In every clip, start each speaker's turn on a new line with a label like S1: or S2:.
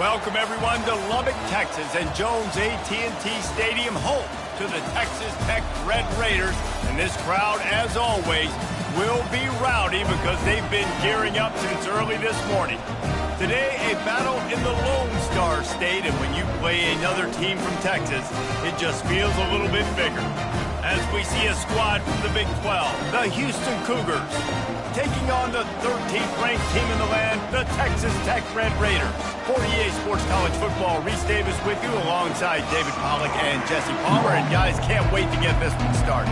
S1: Welcome, everyone, to Lubbock, Texas, and Jones AT&T Stadium, home to the Texas Tech Red Raiders. And this crowd, as always, will be rowdy because they've been gearing up since early this morning. Today, a battle in the Lone Star State, and when you play another team from Texas, it just feels a little bit bigger. As we see a squad from the Big 12, the Houston Cougars, taking on the 13th ranked team in the land, the Texas Tech Red Raiders. For EA Sports College Football, Reese Davis with you alongside David Pollack and Jesse Palmer. And guys, can't wait to get this one started.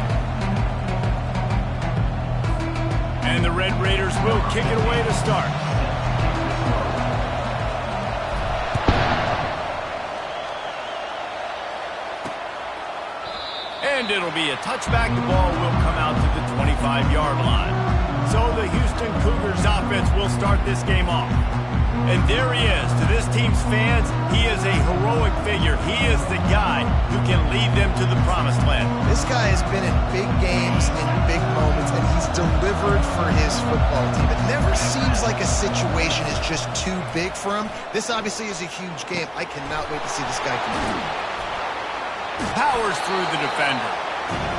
S1: And the Red Raiders will kick it away to start. And it'll be a touchback. The ball will come out to the 25-yard line. So the Houston Cougars offense will start this game off. And there he is. To this team's fans, he is a heroic figure. He is the guy who can lead them to the promised land.
S2: This guy has been in big games and big moments, and he's delivered for his football team. It never seems like a situation is just too big for him. This obviously is a huge game. I cannot wait to see this guy compete.
S1: Powers through the defender.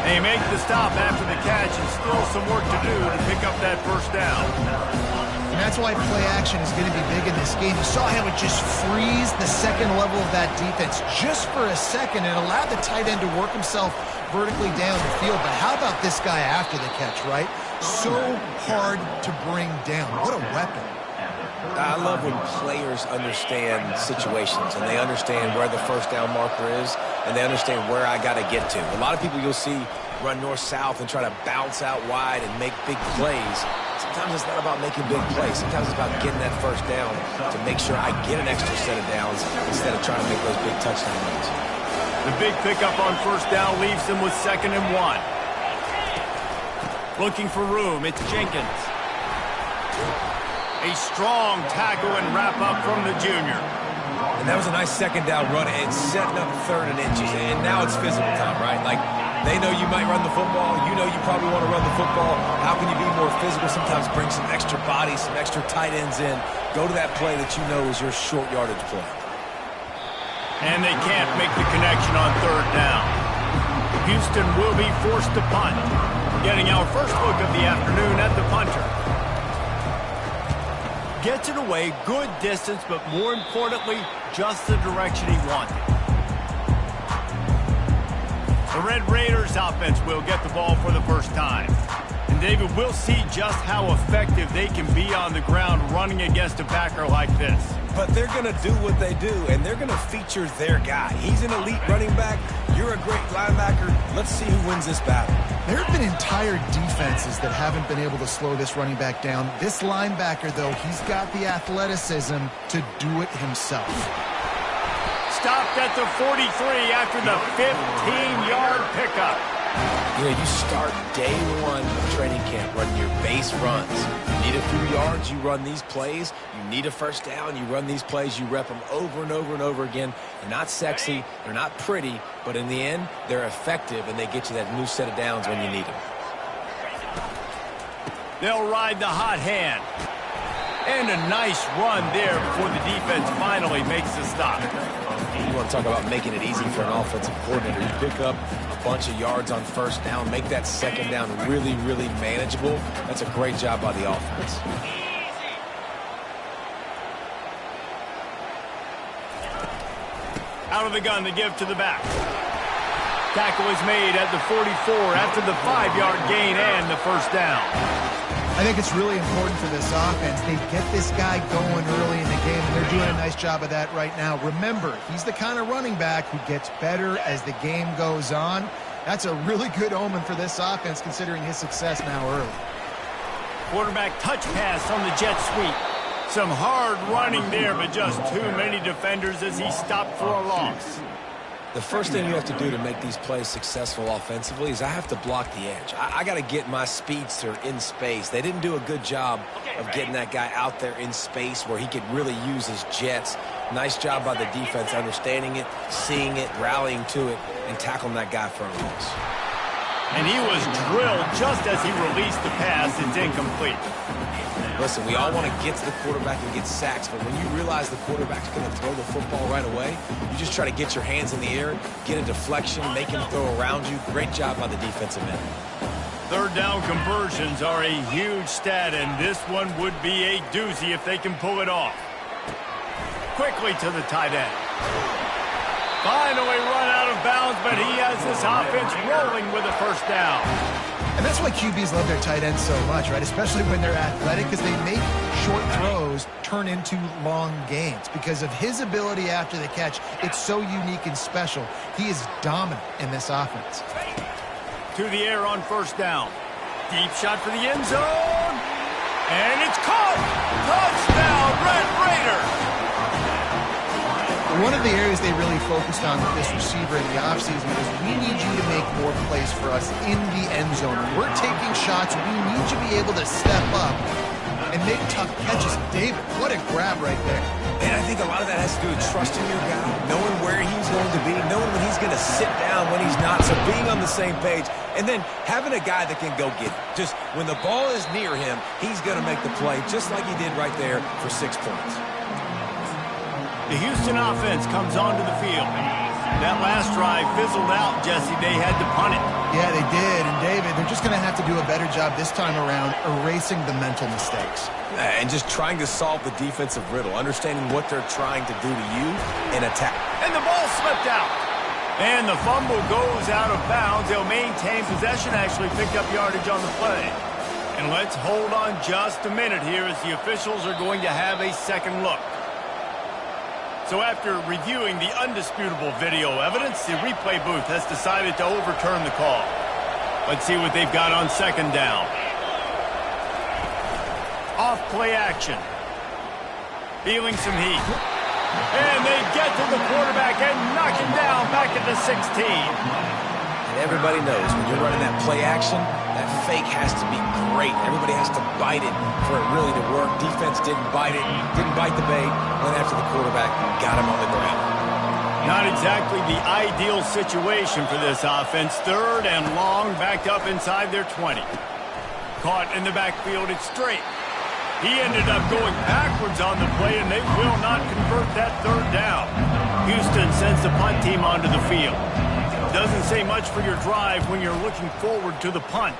S1: They make the stop after the catch, and still some work to do to pick up that first down.
S2: And that's why play action is going to be big in this game. You saw how it just freeze the second level of that defense just for a second and allowed the tight end to work himself vertically down the field. But how about this guy after the catch, right? So hard to bring down. What a weapon.
S3: I love when players understand situations and they understand where the first down marker is and they understand where I got to get to. A lot of people you'll see run north-south and try to bounce out wide and make big plays. Sometimes it's not about making big plays. Sometimes it's about getting that first down to make sure I get an extra set of downs instead of trying to make those big touchdown runs.
S1: The big pickup on first down leaves them with 2nd and 1. Looking for room, it's Jenkins. A strong tackle and wrap-up from the junior.
S3: And that was a nice second down run and setting up 3rd and inches. And now it's physical time, right? Like, they know you might run the football. You know you probably want to run the football. How can you be more physical? Sometimes bring some extra bodies, some extra tight ends in. Go to that play that you know is your short yardage play.
S1: And they can't make the connection on 3rd down. Houston will be forced to punt. Getting our first look of the afternoon at the punter. Gets it away, good distance, but more importantly, just the direction he wanted. The Red Raiders offense will get the ball for the first time. And David, we'll see just how effective they can be on the ground running against a backer like this.
S3: But they're going to do what they do, and they're going to feature their guy. He's an elite running back. You're a great linebacker. Let's see who wins this battle.
S2: There have been entire defenses that haven't been able to slow this running back down. This linebacker, though, he's got the athleticism to do it himself.
S1: Stopped at the 43 after the 15-yard pickup.
S3: You know, you start day one of training camp running your base runs. You need a few yards, you run these plays. You need a first down, you run these plays. You rep them over and over and over again. They're not sexy, they're not pretty, but in the end, they're effective, and they get you that new set of downs when you need them.
S1: They'll ride the hot hand. And a nice run there before the defense finally makes the stop.
S3: You want to talk about making it easy for an offensive coordinator. You pick up a bunch of yards on first down, make that second down really, really manageable. That's a great job by the offense.
S1: Out of the gun to give to the back. Tackle is made at the 44 after the 5-yard gain and the first down.
S2: I think it's really important for this offense. They get this guy going early in the game, and they're doing a nice job of that right now. Remember, he's the kind of running back who gets better as the game goes on. That's a really good omen for this offense, considering his success now early.
S1: Quarterback touch pass on the jet sweep. Some hard running there, but just too many defenders as he stopped for a loss.
S3: The first thing you have to do to make these plays successful offensively is I have to block the edge. I got to get my speedster in space. They didn't do a good job of getting that guy out there in space where he could really use his jets. Nice job by the defense understanding it, seeing it, rallying to it, and tackling that guy for a loss.
S1: And he was drilled just as he released the pass. It's incomplete.
S3: Listen, we all want to get to the quarterback and get sacks, but when you realize the quarterback's going to throw the football right away, you just try to get your hands in the air, get a deflection, make him throw around you. Great job by the defensive end.
S1: Third down conversions are a huge stat, and this one would be a doozy if they can pull it off. Quickly to the tight end. Finally run out of bounds, but he has this offense rolling with a first down.
S2: And that's why QBs love their tight ends so much, right? Especially when they're athletic, because they make short throws turn into long gains. Because of his ability after the catch, it's so unique and special. He is dominant in this offense.
S1: To the air on first down. Deep shot for the end zone. And it's caught. Touchdown, Red Raiders.
S2: One of the areas they really focused on with this receiver in the offseason was we need you to make more plays for us in the end zone. When we're taking shots, we need you to be able to step up and make tough catches. David, what a grab right there.
S3: And I think a lot of that has to do with trusting your guy, knowing where he's going to be, knowing when he's going to sit down, when he's not, so being on the same page, and then having a guy that can go get it. Just when the ball is near him, he's going to make the play just like he did right there for 6 points.
S1: The Houston offense comes onto the field. That last drive fizzled out, Jesse. They had to punt it.
S2: Yeah, they did. And, David, they're just going to have to do a better job this time around erasing the mental mistakes.
S3: And just trying to solve the defensive riddle, understanding what they're trying to do to you and attack.
S1: And the ball slipped out. And the fumble goes out of bounds. They'll maintain possession, actually pick up yardage on the play. And let's hold on just a minute here as the officials are going to have a second look. So after reviewing the undisputable video evidence, the replay booth has decided to overturn the call. Let's see what they've got on second down. Off play action. Feeling some heat. And they get to the quarterback and knock him down back at the 16.
S3: And everybody knows when you're running that play action, that fake has to be great. Everybody has to bite it for it really to work. Defense didn't bite it, didn't bite the bait, went after the quarterback, got him on the ground.
S1: Not exactly the ideal situation for this offense. Third and long, backed up inside their 20. Caught in the backfield, it's straight. He ended up going backwards on the play, and they will not convert that third down. Houston sends the punt team onto the field. Doesn't say much for your drive when you're looking forward to the punt.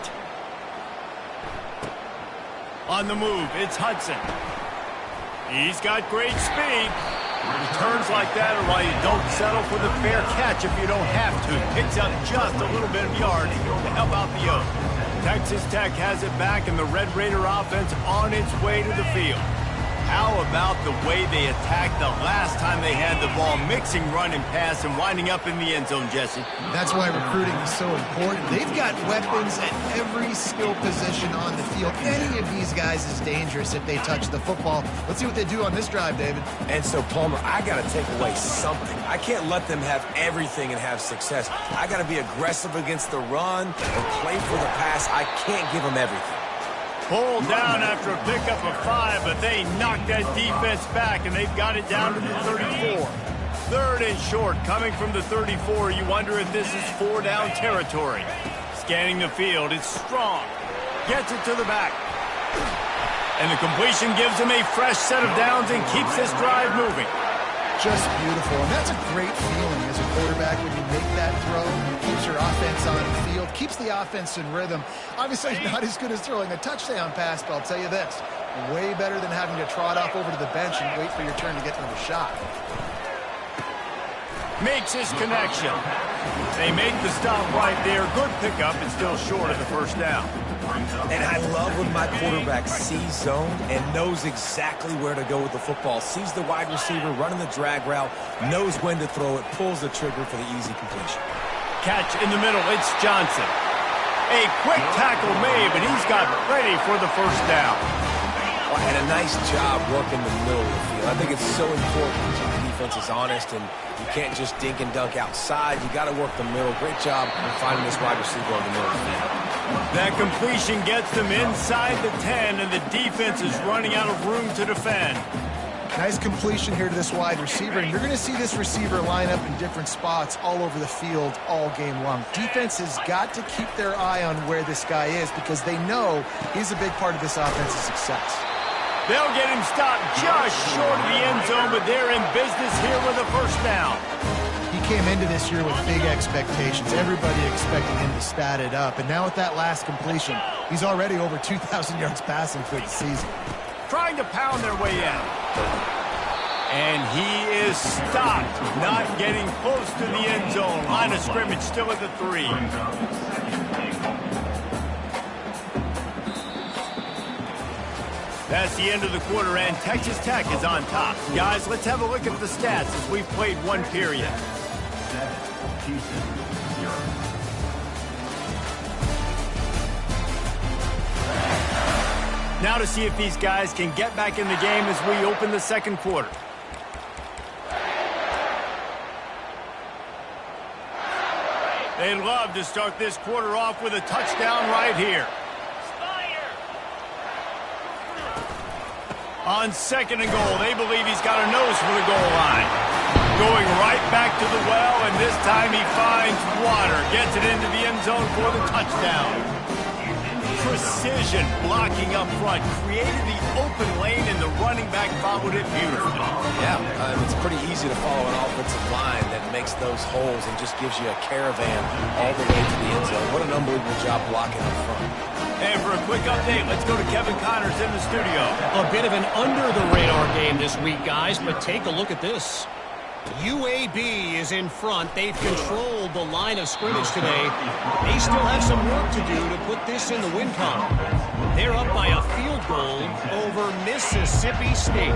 S1: On the move, it's Hudson. He's got great speed. Returns like that are why you don't settle for the fair catch if you don't have to. Picks up just a little bit of yards to help out the yoke. Texas Tech has it back, and the Red Raider offense on its way to the field. How about the way they attacked the last time they had the ball, mixing run and pass and winding up in the end zone, Jesse?
S2: That's why recruiting is so important. They've got weapons at every skill position on the field. Any of these guys is dangerous if they touch the football. Let's see what they do on this drive, David.
S3: And so, Palmer, I got to take away something. I can't let them have everything and have success. I got to be aggressive against the run or play for the pass. I can't give them everything.
S1: Pulled down after a pickup of 5, but they knocked that defense back, and they've got it down to the 34. Third and short, coming from the 34. You wonder if this is 4-down territory. Scanning the field, it's Strong. Gets it to the back. And the completion gives him a fresh set of downs and keeps this drive moving.
S2: Just beautiful. And that's a great feeling as a quarterback when you make that throw. Keeps your offense on the field, keeps the offense in rhythm. Obviously not as good as throwing a touchdown pass, but I'll tell you this, way better than having to trot off over to the bench and wait for your turn to get another shot.
S1: Makes his connection. They make the stop right there. Good pickup, and still short of the first down.
S3: And I love when my quarterback sees zone and knows exactly where to go with the football. Sees the wide receiver running the drag route, knows when to throw it, pulls the trigger for the easy completion.
S1: Catch in the middle, it's Johnson. A quick tackle made, but he's got ready for the first down.
S3: And a nice job working the middle of the field. I think it's so important to keep the defense is honest, and you can't just dink and dunk outside. You got to work the middle. Great job finding this wide receiver in the middle of the field.
S1: That completion gets them inside the 10, and the defense is running out of room to defend.
S2: Nice completion here to this wide receiver, and you're going to see this receiver line up in different spots all over the field all game long. Defense has got to keep their eye on where this guy is because they know he's a big part of this offense's success.
S1: They'll get him stopped just short of the end zone, but they're in business here with a first down.
S2: He came into this year with big expectations. Everybody expecting him to stat it up. And now with that last completion, he's already over 2,000 yards passing for the season.
S1: Trying to pound their way in. And he is stopped, not getting close to the end zone. Line of scrimmage still at the 3. That's the end of the quarter, and Texas Tech is on top. Guys, let's have a look at the stats as we've played one period. Now to see if these guys can get back in the game as we open the second quarter. They'd love to start this quarter off with a touchdown right here. On second and goal, they believe he's got a nose for the goal line. Going right back to the well, and this time he finds water. Gets it into the end zone for the touchdown. Precision blocking up front. Created the open lane, and the running back followed it beautifully.
S3: Yeah, it's pretty easy to follow an offensive line that makes those holes and just gives you a caravan all the way to the end zone. What an unbelievable job blocking up front.
S1: And for a quick update, let's go to Kevin Connors in the studio.
S4: A bit of an under-the-radar game this week, guys, but take a look at this. UAB is in front. They've controlled the line of scrimmage today. They still have some work to do to put this in the win column. They're up by a field goal over Mississippi State.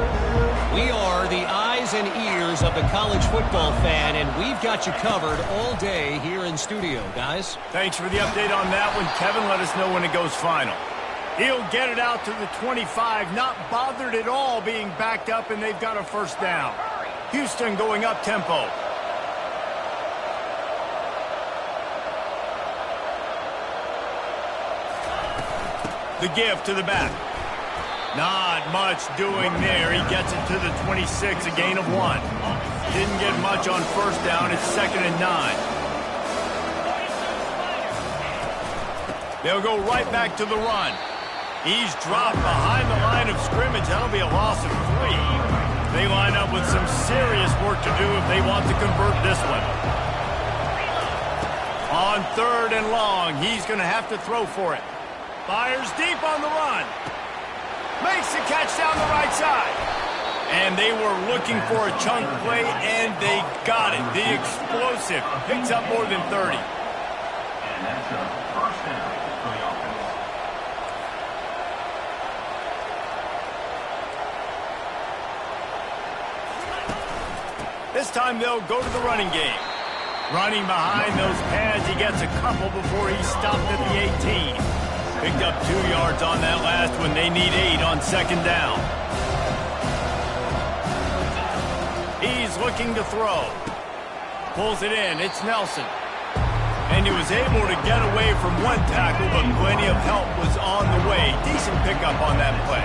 S4: We are the eyes and ears of the college football fan, and we've got you covered all day here in studio, guys.
S1: Thanks for the update on that one, Kevin. Let us know when it goes final. He'll get it out to the 25, not bothered at all being backed up, and they've got a first down. Houston going up tempo. The give to the back. Not much doing there. He gets it to the 26, a gain of 1. Didn't get much on first down. It's 2nd and 9. They'll go right back to the run. He's dropped behind the line of scrimmage. That'll be a loss of 3. They line up with some serious work to do if they want to convert this one. On 3rd and long, he's going to have to throw for it. Fires deep on the run. Makes the catch down the right side. And they were looking for a chunk play, and they got it. The explosive picks up more than 30.
S5: And that's a first down for the offense.
S1: This time they'll go to the running game. Running behind those pads, he gets a couple before he stopped at the 18. Picked up 2 yards on that last one. They need 8 on 2nd down. He's looking to throw. Pulls it in. It's Nelson. And he was able to get away from one tackle, but plenty of help was on the way. Decent pickup on that play.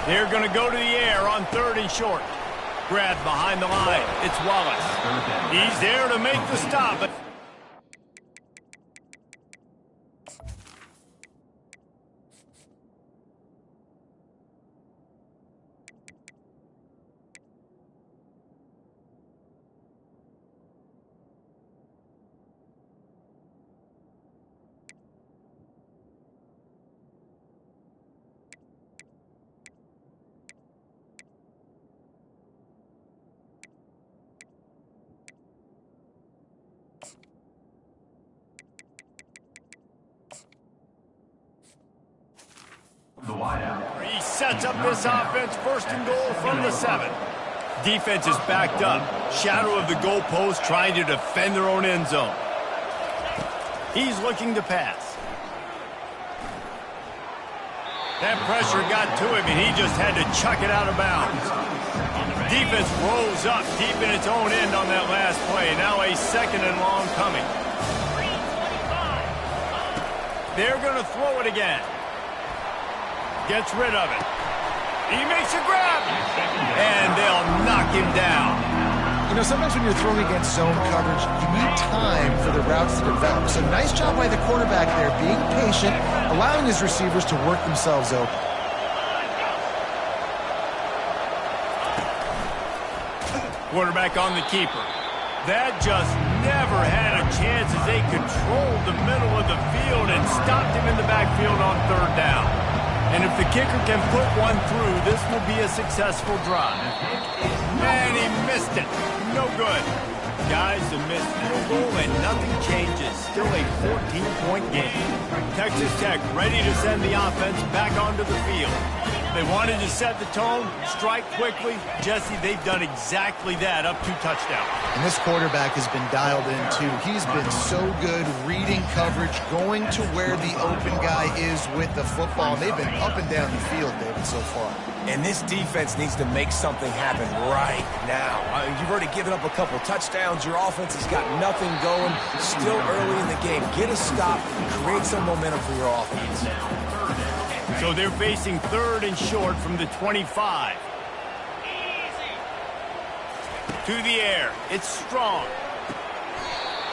S1: They're going to go to the air on 3rd and short. Grab behind the line. It's Wallace. He's there to make the stop. He sets up this offense, 1st and goal from the 7. Defense is backed up. Shadow of the goalpost, trying to defend their own end zone. He's looking to pass. That pressure got to him, and he just had to chuck it out of bounds. Defense rolls up deep in its own end on that last play. Now a 2nd and long coming. They're going to throw it again. Gets rid of it. He makes a grab. And they'll knock him down.
S2: You know, sometimes when you're throwing against zone coverage, you need time for the routes to develop. So nice job by the quarterback there, being patient, allowing his receivers to work themselves open.
S1: Quarterback on the keeper. That just never had a chance as they controlled the middle of the field and stopped him in the backfield on third down. And if the kicker can put one through, this will be a successful drive. And he missed it. No good. Guys, a missed field goal and nothing changes. Still a 14-point game. Texas Tech ready to send the offense back onto the field. They wanted to set the tone, strike quickly. Jesse, they've done exactly that, up 2 touchdowns.
S2: And this quarterback has been dialed in, too. He's been so good reading coverage, going to where the open guy is with the football. They've been up and down the field, David, so far.
S3: And this defense needs to make something happen right now. You've already given up a couple touchdowns. Your offense has got nothing going. Still early in the game. Get a stop. Create some momentum for your offense.
S1: So they're facing 3rd and short from the 25. To the air. It's Strong.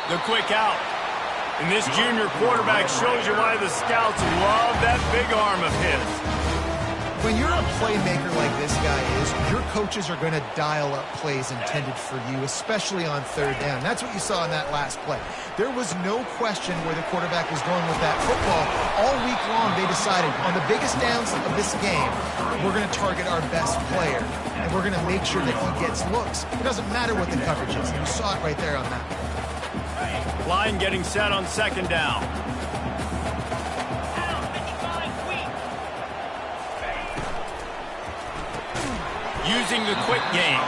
S1: The quick out. And this junior quarterback shows you why the scouts love that big arm of his.
S2: When you're a playmaker like this guy is, your coaches are going to dial up plays intended for you, especially on 3rd down. That's what you saw in that last play. There was no question where the quarterback was going with that football. All week long, they decided on the biggest downs of this game, we're going to target our best player, and we're going to make sure that he gets looks. It doesn't matter what the coverage is. You saw it right there on that.
S1: Line getting set on 2nd down. Using the quick game.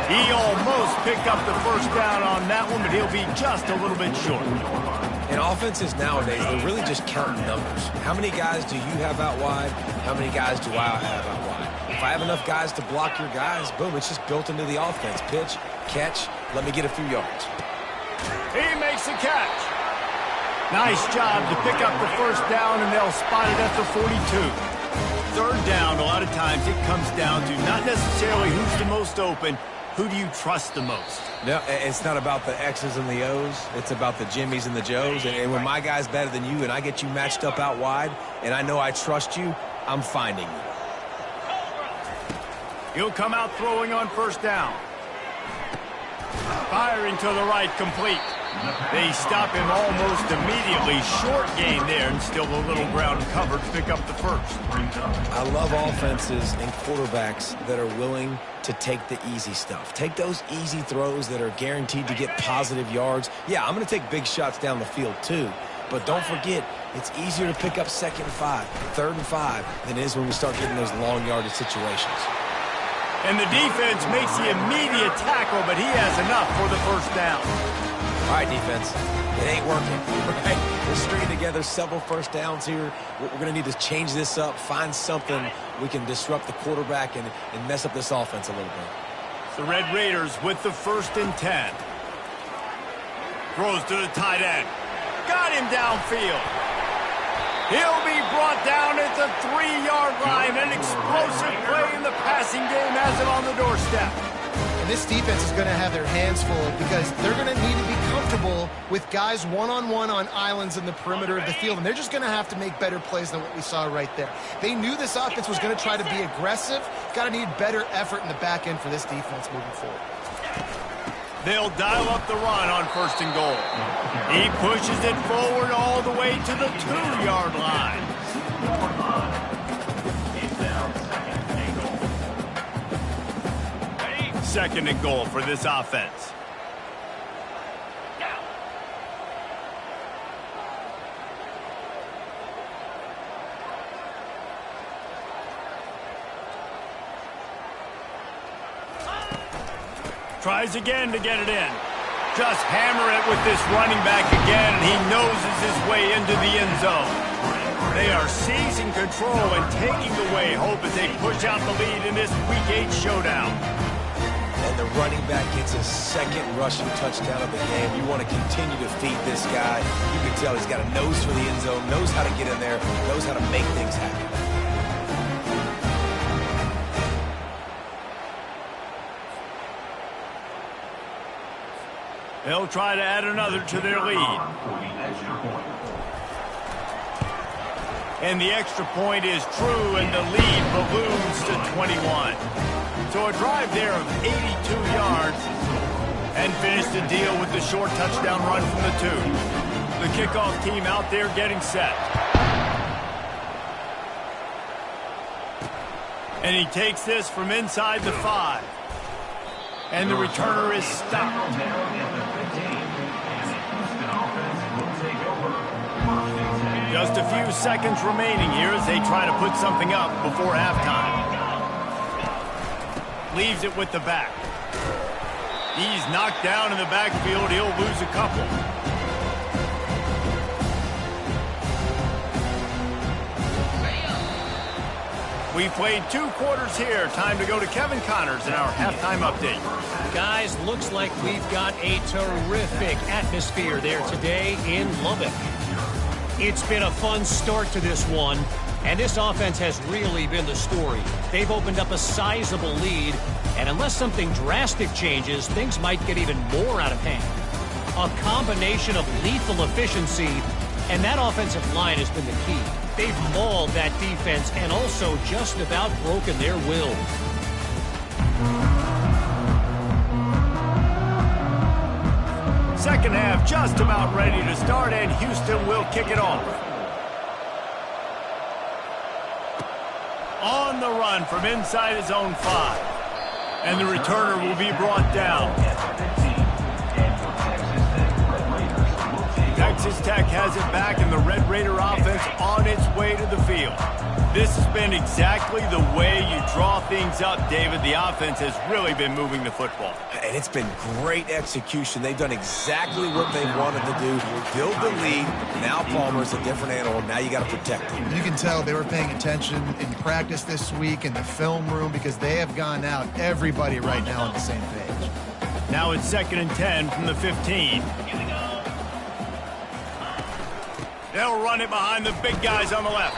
S1: He almost picked up the 1st down on that one, but he'll be just a little bit short.
S3: In offenses nowadays, they're really just counting numbers. How many guys do you have out wide? How many guys do I have out wide? If I have enough guys to block your guys, boom, it's just built into the offense. Pitch, catch, let me get a few yards.
S1: He makes the catch. Nice job to pick up the 1st down, and they'll spot it at the 42. 3rd down, a lot of times it comes down to not necessarily who's the most open, who do you trust the most?
S3: No, it's not about the X's and the O's. It's about the Jimmys and the Joes. And when my guy's better than you and I get you matched up out wide and I know I trust you, I'm finding you.
S1: He'll come out throwing on 1st down. Firing to the right, complete. They stop him almost immediately. Short gain there, and still a little ground covered to pick up the 1st.
S3: I love offenses and quarterbacks that are willing to take the easy stuff. Take those easy throws that are guaranteed to get positive yards. Yeah, I'm going to take big shots down the field too. But don't forget, it's easier to pick up 2nd and 5, 3rd and 5 than it is when we start getting those long yardage situations.
S1: And the defense makes the immediate tackle, but he has enough for the 1st down.
S3: All right, defense, it ain't working, right? We're stringing together several 1st downs here. We're going to need to change this up, find something we can disrupt the quarterback and mess up this offense a little bit.
S1: The Red Raiders with the 1st and 10. Throws to the tight end. Got him downfield. He'll be brought down at the 3-yard line. An explosive play in the passing game has it on the doorstep.
S2: And this defense is going to have their hands full because they're going to need to be comfortable with guys one-on-one on islands in the perimeter of the field. And they're just going to have to make better plays than what we saw right there. They knew this offense was going to try to be aggressive. Got to need better effort in the back end for this defense moving forward.
S1: They'll dial up the run on 1st and goal. He pushes it forward all the way to the 2-yard line. 2nd and goal for this offense. Tries again to get it in. Just hammer it with this running back again, and he noses his way into the end zone. They are seizing control and taking away hope as they push out the lead in this Week 8 showdown.
S3: And the running back gets his 2nd rushing touchdown of the game. You want to continue to feed this guy. You can tell he's got a nose for the end zone, knows how to get in there, knows how to make things happen.
S1: They'll try to add another to their lead. And the extra point is true, and the lead balloons to 21. So a drive there of 82 yards, and finish the deal with the short touchdown run from the 2. The kickoff team out there getting set. And he takes this from inside the 5. And the returner is stopped. Just a few seconds remaining here as they try to put something up before halftime. Leaves it with the back. He's knocked down in the backfield. He'll lose a couple. We played 2 quarters here. Time to go to Kevin Connors in our halftime update.
S4: Guys, looks like we've got a terrific atmosphere there today in Lubbock. It's been a fun start to this one, and this offense has really been the story. They've opened up a sizable lead, and unless something drastic changes, things might get even more out of hand. A combination of lethal efficiency, and that offensive line has been the key. They've mauled that defense and also just about broken their will.
S1: Second half just about ready to start, and Houston will kick it off. On the run from inside his own 5. And the returner will be brought down. Texas Tech has it back, and the Red Raider offense on its way to the field. This has been exactly the way you draw things up, David. The offense has really been moving the football.
S3: And it's been great execution. They've done exactly what they wanted to do. Build the lead. Now Palmer's a different animal. Now you got to protect him.
S2: You can tell they were paying attention in practice this week in the film room because they have gone out, everybody right now on the same page.
S1: Now it's 2nd and 10 from the 15. They'll run it behind the big guys on the left.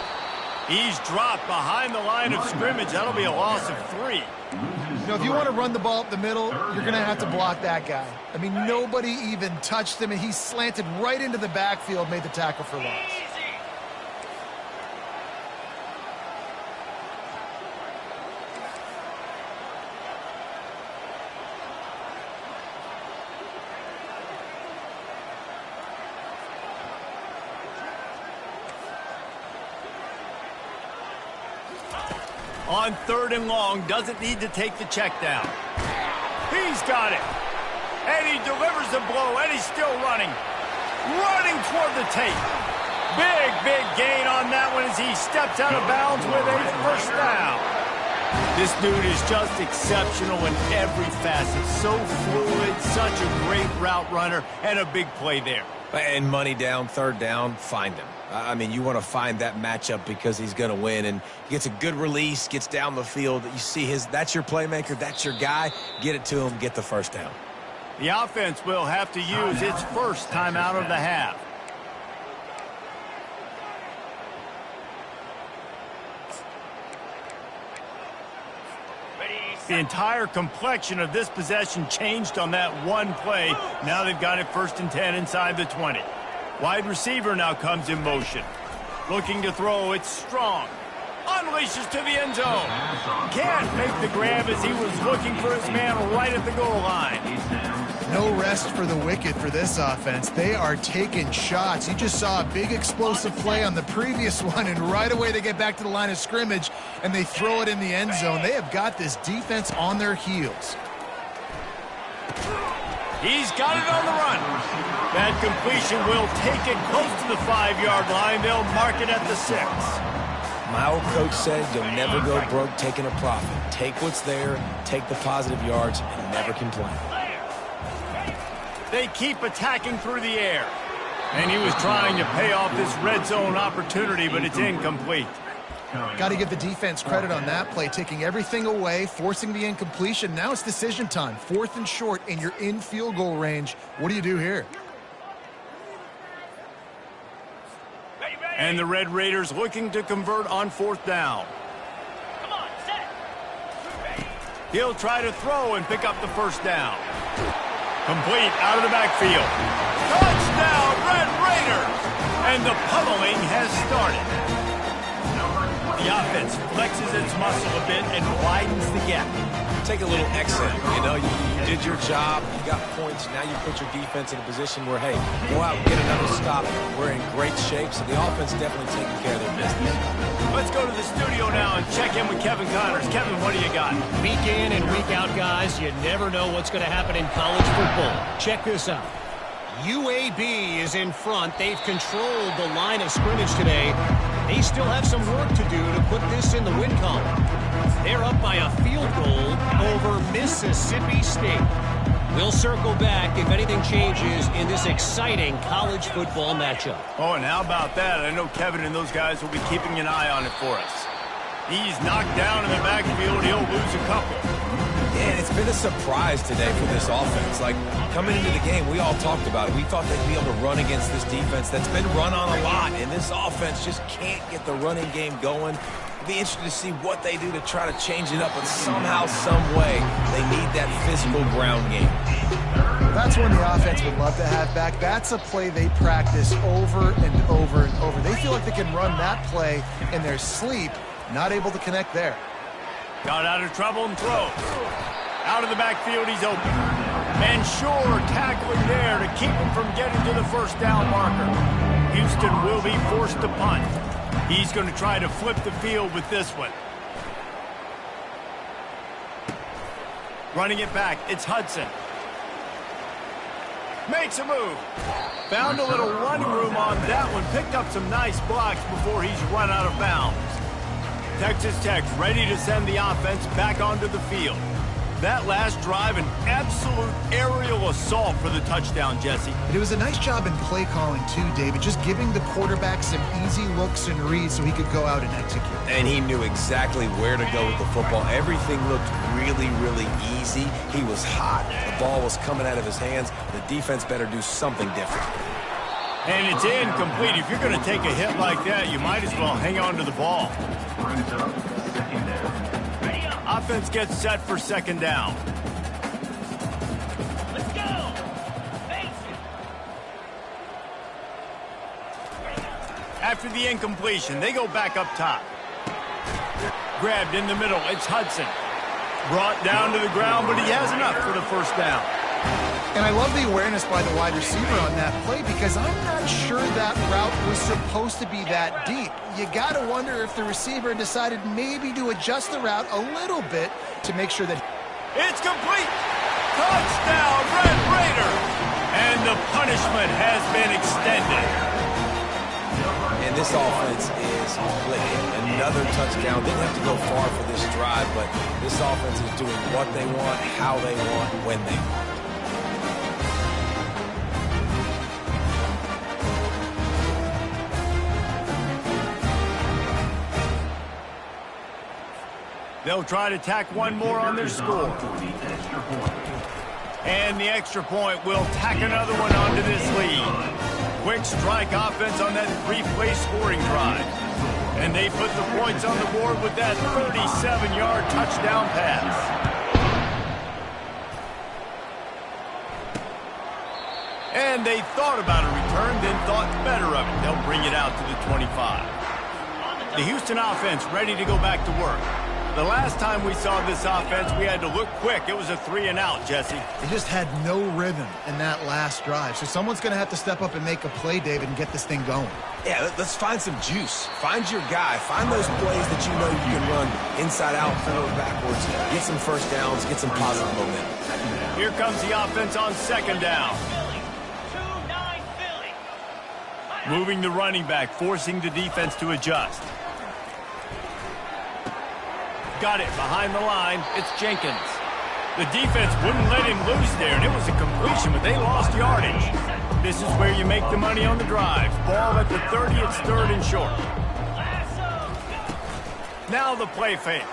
S1: He's dropped behind the line of scrimmage. That'll be a loss of 3.
S2: You know, if you want to run the ball up the middle, you're going to have to block that guy. I mean, nobody even touched him, and he slanted right into the backfield, made the tackle for loss.
S1: On 3rd and long, doesn't need to take the check down. He's got it. And he delivers the blow, and he's still running. Running toward the tape. Big gain on that one as he steps out of bounds with a first down. This dude is just exceptional in every facet. So fluid, such a great route runner, and a big play there.
S3: And money down, 3rd down, find him. I mean, you want to find that matchup because he's going to win, and he gets a good release, gets down the field. You see that's your playmaker, that's your guy. Get it to him, get the first down.
S1: The offense will have to use its first timeout of the half. The entire complexion of this possession changed on that one play. Now they've got it 1st and 10 inside the 20. Wide receiver now comes in motion. Looking to throw, it's Strong. Unleashes to the end zone. Can't make the grab as he was looking for his man right at the goal line.
S2: No rest for the wicked for this offense. They are taking shots. You just saw a big explosive play on the previous one, and right away they get back to the line of scrimmage, and they throw it in the end zone. They have got this defense on their heels.
S1: He's got it on the run. That completion will take it close to the 5-yard line. They'll mark it at the 6.
S3: My old coach said you'll never go broke taking a profit. Take what's there, take the positive yards, and never complain.
S1: They keep attacking through the air. And he was trying to pay off this red zone opportunity, but it's incomplete.
S2: Got to give the defense credit on that play, taking everything away, forcing the incompletion. Now it's decision time. 4th and short, and you're in field goal range. What do you do here?
S1: And the Red Raiders looking to convert on 4th down. He'll try to throw and pick up the first down. Complete out of the backfield. Touchdown, Red Raiders! And the pummeling has started. The offense flexes its muscle a bit and widens the gap.
S3: Take a little exit. You know, you did your job. You got points. Now you put your defense in a position where, hey, go out and get another stop. We're in great shape, so the offense definitely taking care of their business.
S1: Let's go to the studio now and check in with Kevin Connors. Kevin, what do you got?
S4: Week in and week out, guys, you never know what's going to happen in college football. Check this out. UAB is in front. They've controlled the line of scrimmage today. They still have some work to do to put this in the win column. They're up by a field goal over Mississippi State. We'll circle back if anything changes in this exciting college football matchup.
S1: Oh, and how about that? I know Kevin and those guys will be keeping an eye on it for us. He's knocked down in the backfield. He'll lose a couple.
S3: And it's been a surprise today for this offense. Like, coming into the game, we all talked about it. We thought they'd be able to run against this defense that's been run on a lot, and this offense just can't get the running game going. It'll be interesting to see what they do to try to change it up, but somehow, some way, they need that physical ground game.
S2: That's one the offense would love to have back. That's a play they practice over and over and over. They feel like they can run that play in their sleep, not able to connect there.
S1: Got out of trouble and throws. Out of the backfield, he's open. And sure, tackling there to keep him from getting to the first down marker. Houston will be forced to punt. He's going to try to flip the field with this one. Running it back, it's Hudson. Makes a move. Found a little running room on that one. Picked up some nice blocks before he's run out of bounds. Texas Tech ready to send the offense back onto the field. That last drive, an absolute aerial assault for the touchdown, Jesse.
S2: It was a nice job in play calling, too, David, just giving the quarterback some easy looks and reads so he could go out and execute.
S3: And he knew exactly where to go with the football. Everything looked really, really easy. He was hot. The ball was coming out of his hands. The defense better do something different.
S1: And it's incomplete. If you're going to take a hit like that, you might as well hang on to the ball. Offense gets set for second down.
S6: Let's go.
S1: After the incompletion, they go back up top. Grabbed in the middle, it's Hudson. Brought down to the ground, but he has enough for the first down.
S2: And I love the awareness by the wide receiver on that play because I'm not sure that route was supposed to be that deep. You got to wonder if the receiver decided maybe to adjust the route a little bit to make sure that...
S1: It's complete! Touchdown, Red Raiders! And the punishment has been extended.
S3: And this offense is clicking. Another touchdown. Didn't have to go far for this drive, but this offense is doing what they want, how they want, when they want.
S1: They'll try to tack one more on their score. And the extra point will tack another one onto this lead. Quick strike offense on that three-play scoring drive. And they put the points on the board with that 37-yard touchdown pass. And they thought about a return, then thought better of it. They'll bring it out to the 25. The Houston offense ready to go back to work. The last time we saw this offense, we had to look quick. It was a 3-and-out, Jesse.
S2: They just had no rhythm in that last drive. So someone's going to have to step up and make a play, David, and get this thing going.
S3: Yeah, let's find some juice. Find your guy. Find those plays that you know you can run inside out, forward, backwards. Get some first downs. Get some positive momentum.
S1: Here comes the offense on second down. Moving the running back, forcing the defense to adjust. Got it behind the line. It's Jenkins. The defense wouldn't let him loose there, and it was a completion, but they lost yardage. This is where you make the money on the drives. Ball at the 30, it's third and short. Now the play fake.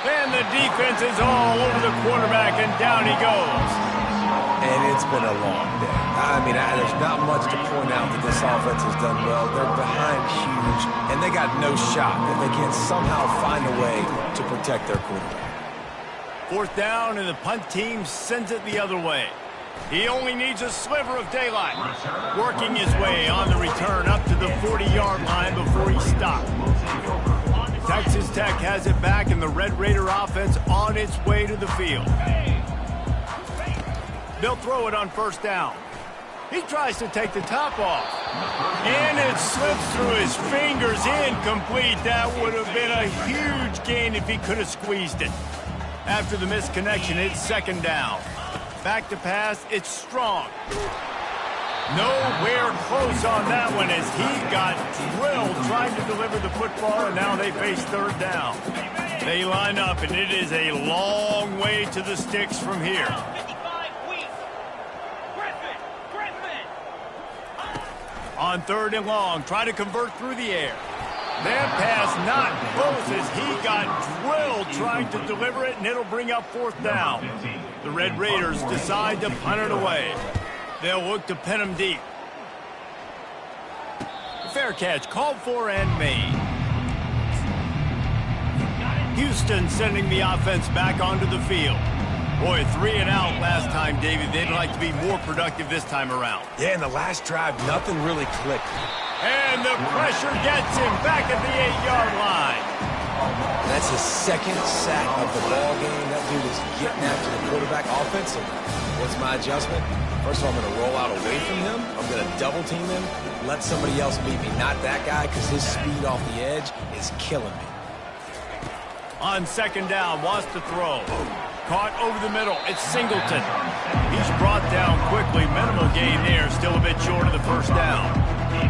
S1: And the defense is all over the quarterback, and down he goes.
S3: And it's been a long day. I mean, there's not much to point out that this offense has done well. They're behind huge, and they got no shot if they can't somehow find a way to protect their quarterback.
S1: 4th down, and the punt team sends it the other way. He only needs a sliver of daylight. Working his way on the return up to the 40-yard line before he stopped. Texas Tech has it back, and the Red Raider offense on its way to the field. They'll throw it on 1st down. He tries to take the top off. And it slips through his fingers, incomplete. That would have been a huge gain if he could have squeezed it. After the missed connection, it's 2nd down. Back to pass, it's Strong. Nowhere close on that one as he got drilled trying to deliver the football, and now they face 3rd down. They line up, and it is a long way to the sticks from here. On 3rd and long, try to convert through the air. That pass not close as he got drilled trying to deliver it, and it'll bring up 4th down. The Red Raiders decide to punt it away. They'll look to pin him deep. Fair catch called for and made. Houston sending the offense back onto the field. Boy, 3 and out last time, David. They'd like to be more productive this time around.
S3: Yeah, in the last drive, nothing really clicked.
S1: And the pressure gets him back at the 8-yard line.
S3: That's his 2nd sack of the ball game. That dude is getting after the quarterback offensive. What's my adjustment? First of all, I'm going to roll out away from him. I'm going to double team him, let somebody else beat me. Not that guy, because his speed off the edge is killing me.
S1: On 2nd down, wants to throw. Caught over the middle. It's Singleton. He's brought down quickly. Minimal gain there. Still a bit short of the 1st down.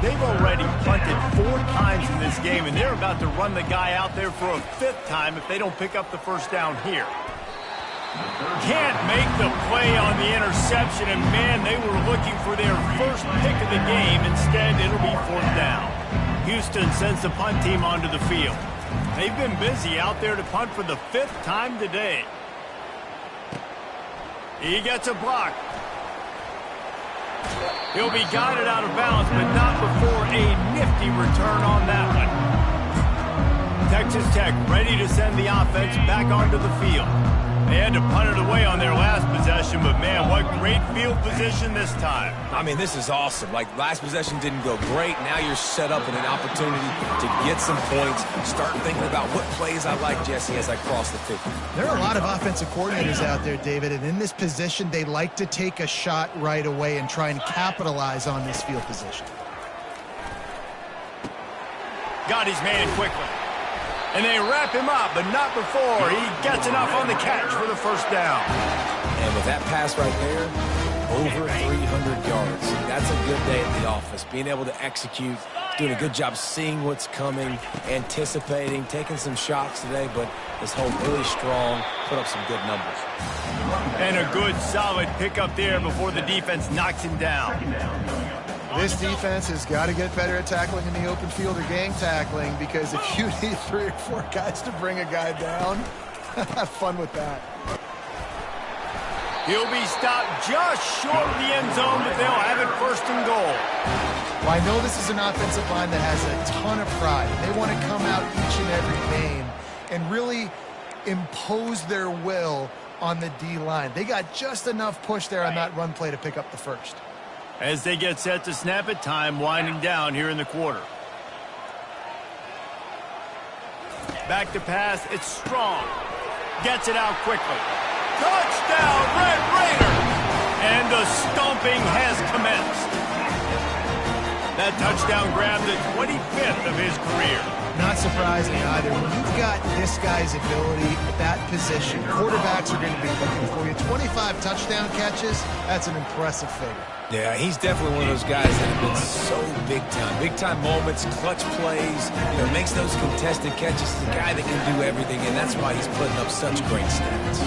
S1: They've already punted 4 times in this game, and they're about to run the guy out there for a 5th time if they don't pick up the 1st down here. Can't make the play on the interception, and man, they were looking for their first pick of the game. Instead, it'll be 4th down. Houston sends the punt team onto the field. They've been busy out there to punt for the 5th time today. He gets a block. He'll be guided out of bounds, but not before a nifty return on that one. Texas Tech ready to send the offense back onto the field. They had to punt it away on their last possession, but man, what great field position this time.
S3: I mean, this is awesome. Like, last possession didn't go great. Now you're set up in an opportunity to get some points. Start thinking about what plays I like, Jesse, as I cross the 50.
S2: There are a lot of offensive coordinators out there, David, and in this position, they like to take a shot right away and try and capitalize on this field position.
S1: Got his man quickly. And they wrap him up, but not before he gets enough on the catch for the 1st down.
S3: And with that pass right there, over 300 yards. That's a good day at the office. Being able to execute, doing a good job seeing what's coming, anticipating, taking some shots today, but this whole really strong, put up some good numbers.
S1: And a good, solid pickup there before the defense knocks him down.
S2: This defense has got to get better at tackling in the open field or gang tackling, because if you need 3 or 4 guys to bring a guy down, have fun with that.
S1: He'll be stopped just short of the end zone, but they'll have it 1st and goal.
S2: Well, I know this is an offensive line that has a ton of pride. They want to come out each and every game and really impose their will on the D-line. They got just enough push there on that run play to pick up the 1st.
S1: As they get set to snap it, time winding down here in the quarter. Back to pass, it's Strong. Gets it out quickly. Touchdown, Red Raiders! And the stomping has commenced. That touchdown grabbed the 25th of his career.
S2: Not surprising either. When you've got this guy's ability at that position, quarterbacks are going to be looking for you. 25 touchdown catches, that's an impressive figure.
S3: Yeah, he's definitely one of those guys that have been so big time. Big time moments, clutch plays, makes those contested catches. He's a guy that can do everything, and that's why he's putting up such great stats.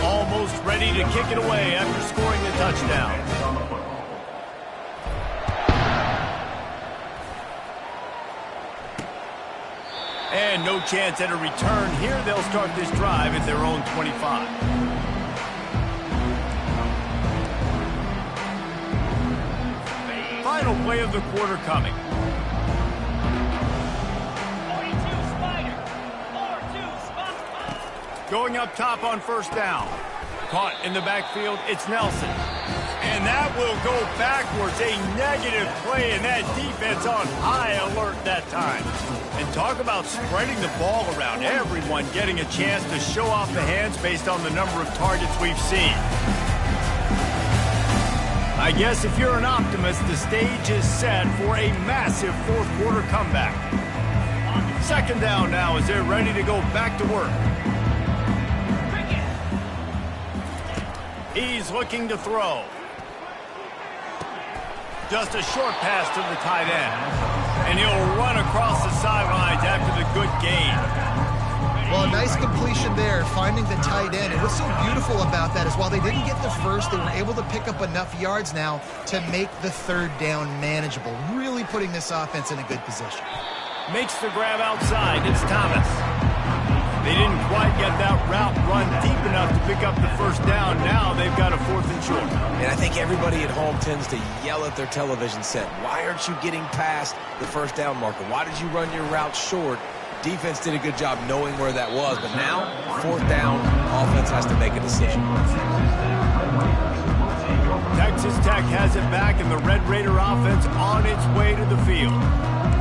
S1: Almost ready to kick it away after scoring the touchdown. And no chance at a return here. They'll start this drive at their own 25. final play of the quarter coming.
S6: 42 Spider. 4-2 Spot.
S1: Going up top on first down. Caught in the backfield, it's Nelson. And that will go backwards. A negative play, and that defense on high alert that time. And talk about spreading the ball around. Everyone getting a chance to show off the hands based on the number of targets we've seen. I guess if you're an optimist, the stage is set for a massive fourth quarter comeback. Second down now as they're ready to go back to work. He's looking to throw. Just a short pass to the tight end. And he'll run across the sidelines after the good gain.
S2: Well, a nice completion there, finding the tight end. And what's so beautiful about that is while they didn't get the first, they were able to pick up enough yards now to make the third down manageable, really putting this offense in a good position.
S1: Makes the grab outside. It's Thomas. They didn't quite get that route run deep enough to pick up the first down. Now they've got a 4th and short.
S3: And I think everybody at home tends to yell at their television set. Why aren't you getting past the first down marker? Why did you run your route short? Defense did a good job knowing where that was. But now, 4th down, offense has to make a decision.
S1: Texas Tech has it back, and the Red Raider offense on its way to the field.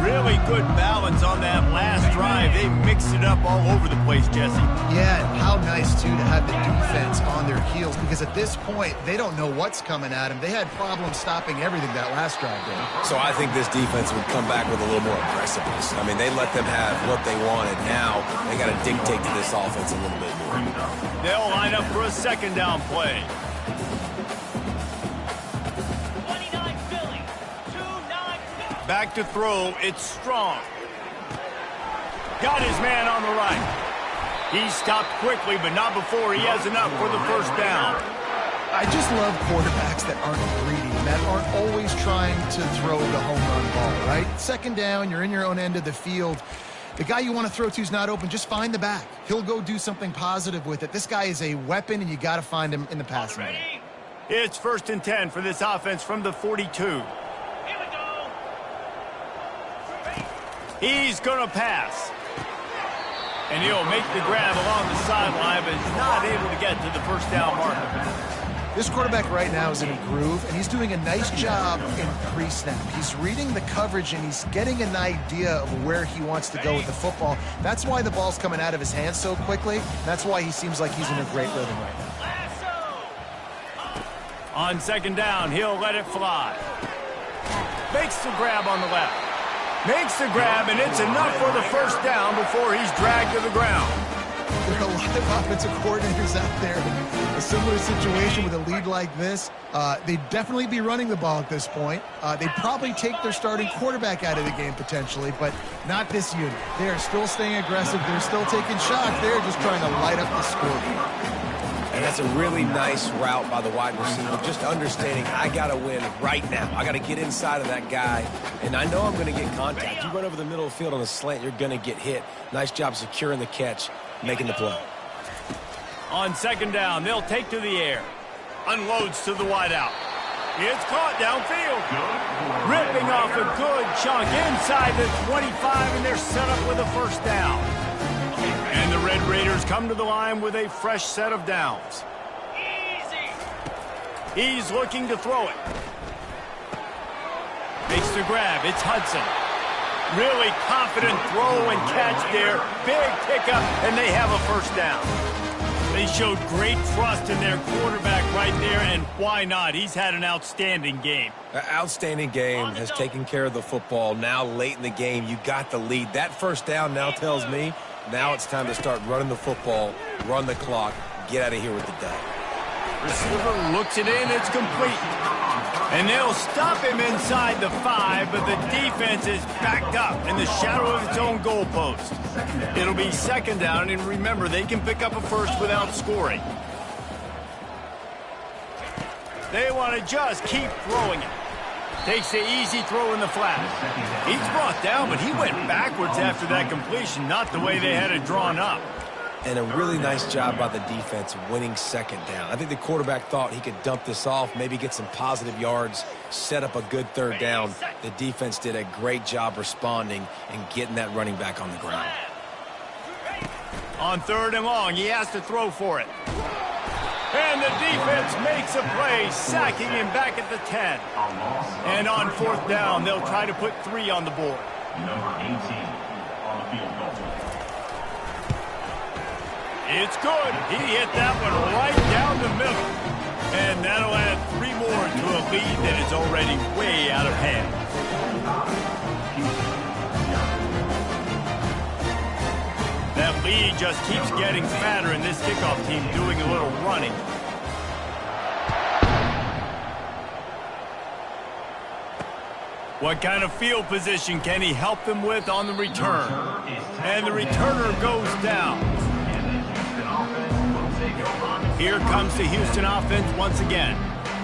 S1: Really good balance on that last drive. They mixed it up all over the place, Jesse.
S2: Yeah, and how nice, too, to have the defense on their heels, because at this point, they don't know what's coming at them. They had problems stopping everything that last drive did.
S3: So I think this defense would come back with a little more aggressiveness. I mean, they let them have what they wanted. Now they got to dictate to this offense a little bit more.
S1: They'll line up for a second down play. Back to throw, it's Strong. Got his man on the right. He stopped quickly, but not before he has enough for the first down.
S2: I just love quarterbacks that aren't greedy, that aren't always trying to throw the home run ball, right? Second down, you're in your own end of the field. The guy you want to throw to is not open. Just find the back. He'll go do something positive with it. This guy is a weapon, and you got to find him in the passing game.
S1: It's 1st and 10 for this offense from the 42. He's going to pass. And he'll make the grab along the sideline, but is not able to get to the first down marker.
S2: This quarterback right now is in a groove, and he's doing a nice job in pre-snap. He's reading the coverage, and he's getting an idea of where he wants to go with the football. That's why the ball's coming out of his hands so quickly. That's why he seems like he's in a great rhythm right now.
S1: On second down, he'll let it fly. Makes the grab on the left. Makes the grab, and it's enough for the first down before he's dragged to the ground.
S2: There are a lot of offensive coordinators out there in a similar situation with a lead like this. They'd definitely be running the ball at this point. They'd probably take their starting quarterback out of the game potentially, but not this unit. They are still staying aggressive. They're still taking shots. They're just trying to light up the scoreboard.
S3: And that's a really nice route by the wide receiver, just understanding I got to win right now. I got to get inside of that guy, and I know I'm going to get contact. You run over the middle of the field on a slant, you're going to get hit. Nice job securing the catch, making the play.
S1: On second down, they'll take to the air. Unloads to the wideout. It's caught downfield. Ripping off a good chunk inside the 25, and they're set up with a first down. And the Red Raiders come to the line with a fresh set of downs.
S6: Easy.
S1: He's looking to throw it. Makes the grab. It's Hudson. Really confident throw and catch there. Big pickup, and they have a first down. They showed great trust in their quarterback right there, and why not? He's had an outstanding game.
S3: Outstanding game, has taken care of the football. Now late in the game, you got the lead. That first down now tells me now it's time to start running the football, run the clock, get out of here with the dub.
S1: Receiver looks it in, it's complete. And they'll stop him inside the 5, but the defense is backed up in the shadow of its own goalpost. It'll be second down, and remember, they can pick up a first without scoring. They want to just keep throwing it. Takes the easy throw in the flat. He's brought down, but he went backwards after that completion, not the way they had it drawn up.
S3: And a really nice job by the defense winning second down. I think the quarterback thought he could dump this off, maybe get some positive yards, set up a good third down. The defense did a great job responding and getting that running back on the ground.
S1: On 3rd and long, he has to throw for it. And the defense makes a play, sacking him back at the 10. And on 4th down, they'll try to put 3 on the board.
S5: Number 18 on the field goal.
S1: It's good. He hit that one right down the middle. And that'll add 3 more to a lead that is already way out of hand. That lead just keeps getting fatter, and this kickoff team doing a little running. What kind of field position can he help them with on the return? And the returner goes down. Here comes the Houston offense once again.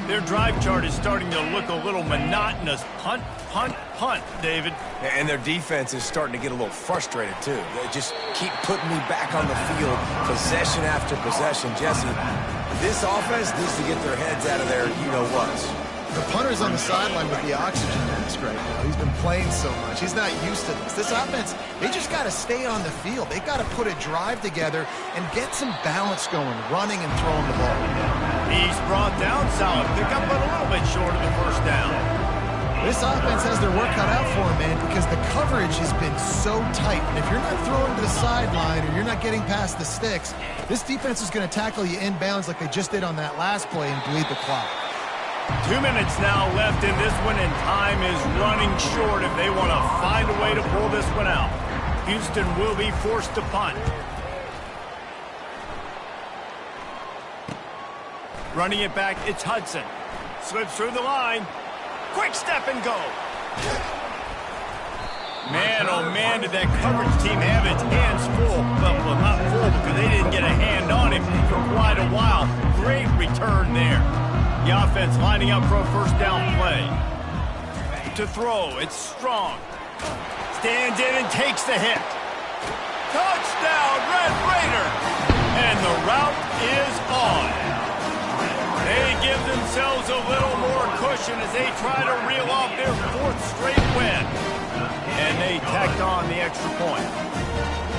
S1: Their drive chart is starting to look a little monotonous. Punt, punt, punt, David.
S3: And their defense is starting to get a little frustrated, too. They just keep putting me back on the field, possession after possession. Jesse, this offense needs to get their heads out of their you-know-whats.
S2: The punter's on the sideline with the oxygen mask right now. He's been playing so much. He's not used to this. This offense, they just got to stay on the field. They got to put a drive together and get some balance going, running and throwing the ball.
S1: He's brought down, solid pickup, but a little bit short of the 1st down.
S2: This offense has their work cut out for him, man, because the coverage has been so tight. And if you're not throwing to the sideline or you're not getting past the sticks, this defense is going to tackle you inbounds like they just did on that last play and bleed the clock.
S1: 2 minutes now left in this one, and time is running short if they want to find a way to pull this one out. Houston will be forced to punt. Running it back, it's Hudson. Slips through the line. Quick step and go. Man, oh man, did that coverage team have its hands full. Well, not full because they didn't get a hand on him for quite a while. Great return there. The offense lining up for a 1st down play. To throw, it's Strong. Stands in and takes the hit. Touchdown, Red Raider! And the route is on. They give themselves a little more cushion as they try to reel off their 4th straight win. And they tacked on the extra point.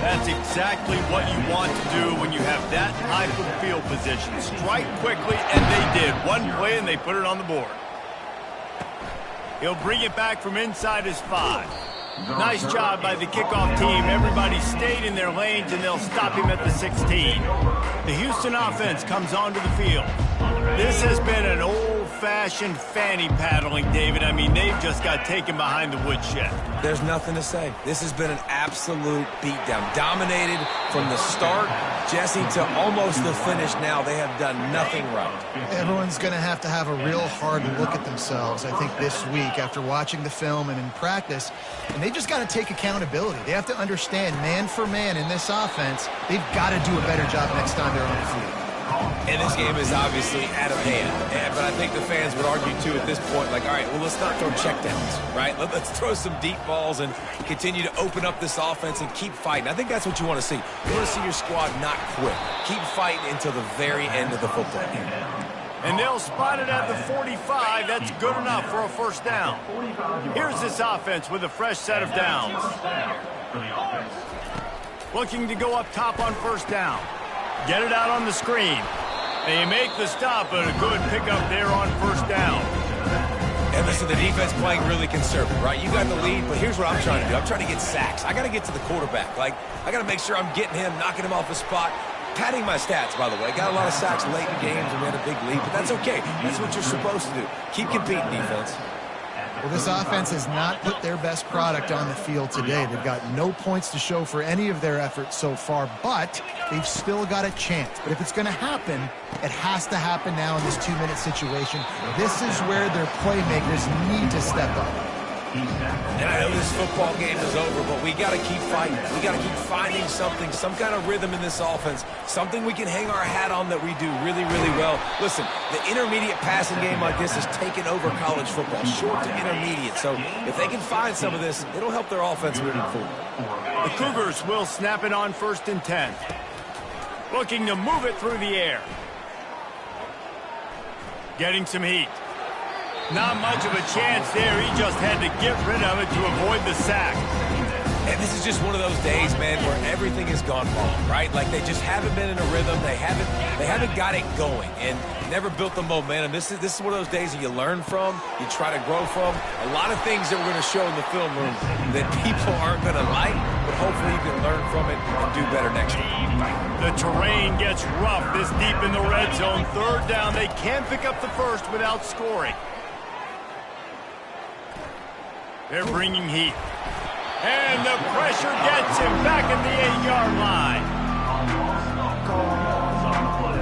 S1: That's exactly what you want to do when you have that type of field position. Strike quickly, and they did. One play, and they put it on the board. He'll bring it back from inside his 5. Nice job by the kickoff team. Everybody stayed in their lanes, and they'll stop him at the 16. The Houston offense comes onto the field. This has been an old-fashioned fanny paddling, David. I mean, they've just got taken behind the woodshed.
S3: There's nothing to say. This has been an absolute beatdown. Dominated from the start, Jesse, to almost the finish now. They have done nothing right.
S2: Everyone's going to have a real hard look at themselves, I think, this week after watching the film and in practice. And they just got to take accountability. They have to understand, man for man in this offense, they've got to do a better job next time they're on the field.
S3: And this game is obviously out of hand. But I think the fans would argue, too, at this point, like, all right, well, let's not throw checkdowns, right? Let's throw some deep balls and continue to open up this offense and keep fighting. I think that's what you want to see. You want to see your squad not quit. Keep fighting until the very end of the football game.
S1: And they'll spot it at the 45. That's good enough for a 1st down. Here's this offense with a fresh set of downs. Looking to go up top on 1st down. Get it out on the screen. They make the stop, but a good pickup there on 1st down.
S3: And listen, the defense playing really conservative, right? You got the lead, but here's what I'm trying to do. I'm trying to get sacks. I got to get to the quarterback. Like, I got to make sure I'm getting him, knocking him off his spot. Padding my stats, by the way. Got a lot of sacks late in games and we had a big lead, but that's okay. That's what you're supposed to do. Keep competing, defense.
S2: Well, this offense has not put their best product on the field today. They've got no points to show for any of their efforts so far, but they've still got a chance. But if it's going to happen, it has to happen now in this 2-minute situation. This is where their playmakers need to step up.
S3: And I know this football game is over, but we got to keep fighting. We got to keep finding something, some kind of rhythm in this offense, something we can hang our hat on that we do really, really well. Listen, the intermediate passing game like this has taken over college football, short to intermediate. So if they can find some of this, it'll help their offense moving forward.
S1: The Cougars will snap it on 1st and 10. Looking to move it through the air. Getting some heat. Not much of a chance there. He just had to get rid of it to avoid the sack.
S3: And this is just one of those days, man, where everything has gone wrong, right? Like they just haven't been in a rhythm. They haven't got it going and never built the momentum. This is one of those days that you learn from, you try to grow from. A lot of things that we're going to show in the film room that people aren't going to like, but hopefully you can learn from it and do better next time.
S1: The terrain gets rough this deep in the red zone. Third down, they can pick up the first without scoring. They're bringing heat. And the pressure gets him back at the 8-yard line.
S5: Calls on the play.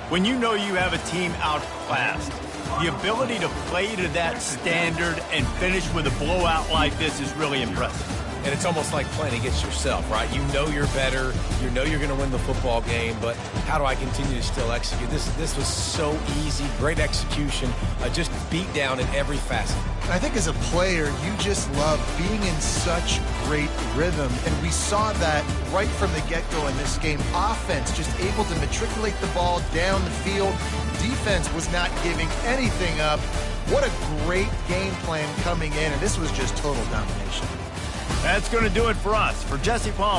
S1: When you know you have a team outclassed, the ability to play to that standard and finish with a blowout like this is really impressive.
S3: And it's almost like playing against yourself, right? You know you're better. You know you're going to win the football game, but how do I continue to still execute? This was so easy, great execution, just beat down in every facet.
S2: I think as a player, you just love being in such great rhythm, and we saw that right from the get-go in this game. Offense just able to matriculate the ball down the field. Defense was not giving anything up. What a great game plan coming in, and this was just total domination.
S1: That's going to do it for us. For Jesse Palmer.